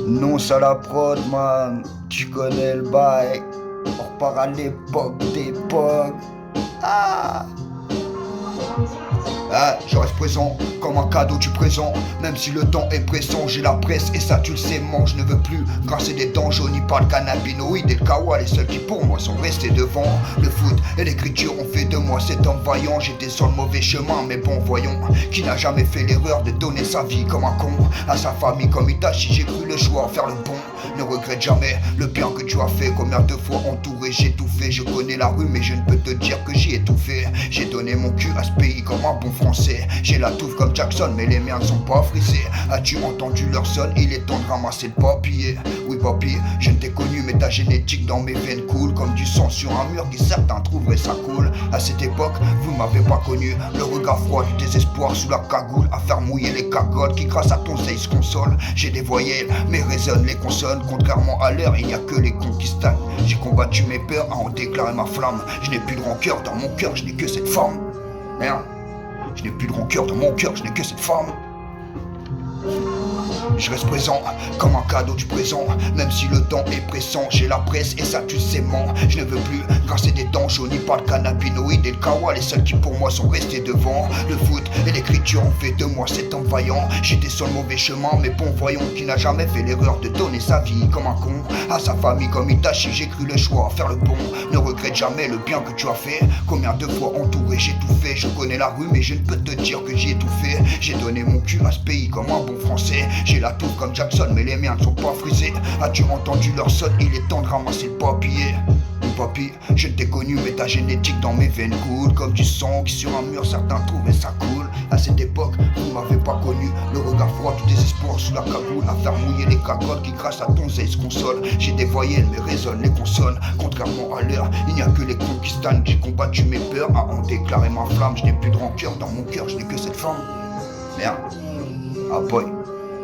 Non, ça la prod, man. Tu connais le bail. On repart à l'époque d'époque. Ah! Ah, je reste présent comme un cadeau du présent. Même si le temps est pressant, j'ai la presse et ça tu le sais, man. Je ne veux plus grincer des dents jaunis par le cannabinoïde et le kawa. Les seuls qui pour moi sont restés devant. Le foot et l'écriture ont fait de moi cet homme vaillant. J'étais sur le mauvais chemin, mais bon voyons. Qui n'a jamais fait l'erreur de donner sa vie comme un con à sa famille comme Itachi, j'ai cru le choix faire le bon. Ne regrette jamais le bien que tu as fait. Combien de fois entouré j'ai tout fait. Je connais la rue mais je ne peux te dire que j'y ai tout fait. J'ai donné mon cul à ce pays comme un bon français. J'ai la touffe comme Jackson mais les miens ne sont pas frisés. As-tu entendu leur son? Il est temps de ramasser le papier. Oui papy, je ne t'ai connu mais ta génétique dans mes veines coule comme du sang sur un mur qui certains trouveraient ça cool. À cette époque, vous ne m'avez pas connu. Le regard froid du désespoir sous la cagoule à faire mouiller les cagoles qui grâce à ton se consolent. J'ai des voyelles mais résonnent les consonnes. Contrairement à l'heure, il n'y a que les cons qui stagnent. J'ai combattu mes peurs à en déclarer ma flamme. Je n'ai plus de rancœur dans mon cœur, je n'ai que cette femme. Merde. Je n'ai plus de rancœur dans mon cœur, je n'ai que cette femme. Je reste présent comme un cadeau du présent. Même si le temps est pressant, j'ai la presse et ça tu sais, man. Je ne veux plus grincer des dents jaunis par le cannabinoïde et le kawa. Les seuls qui pour moi sont restés devant. Le foot et l'écriture ont fait de moi cet homme vaillant. J'étais sur le mauvais chemin mais bon voyons. Qui n'a jamais fait l'erreur de donner sa vie comme un con à sa famille comme Itachi, j'ai cru le choix faire le bon. Ne regrette jamais le bien que tu as fait. Combien de fois entouré j'ai tout fait. Je connais la rue mais je ne peux te dire que j'y ai tout fait. J'ai donné mon cul à ce pays comme un bon français. J'ai la touffe comme Jackson mais les miens ne sont pas frisés. As-tu entendu leur son? Il est temps de ramasser le papier. Papy, je ne t'ai connu mais ta génétique dans mes veines coule comme du sang qui sur un mur certains trouvaient ça cool. À cette époque, vous m'avez pas connu. Le regard froid du désespoir sous la cagoule à faire mouiller les cagoles qui grâce à ton se consolent. J'ai des voyelles mais résonnent les consonnes. Contrairement à l'heure, il n'y a que les cons qui stagnent. J'ai combattu mes peurs à en déclarer ma flamme. Je n'ai plus de rancœur dans mon cœur, je n'ai que cette femme. Merde. Ah boy,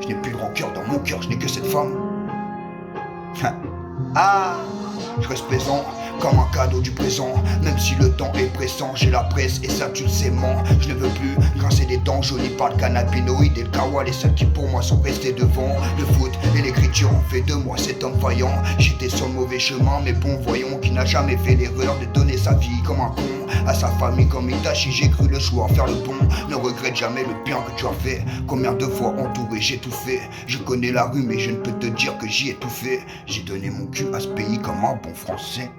je n'ai plus de rancœur dans mon cœur, je n'ai que cette femme. Ah, je reste présent comme un cadeau du présent. Même si le temps est pressant, j'ai la presse et ça tu le sais, man. Je ne veux plus grincer des dents jaunis par le cannabinoïde et le kawa. Les seuls qui pour moi sont restés devant. Le foot et l'écriture ont fait de moi cet homme vaillant. J'étais sur le mauvais chemin mais bon voyons. Qui n'a jamais fait l'erreur de donner sa vie comme un con à sa famille comme Itachi, j'ai cru le choix faire le bon. Ne regrette jamais le bien que tu as fait. Combien de fois entouré j'ai tout fait. Je connais la rue mais je ne peux te dire que j'y ai tout fait. J'ai donné mon cul à ce pays comme un bon français.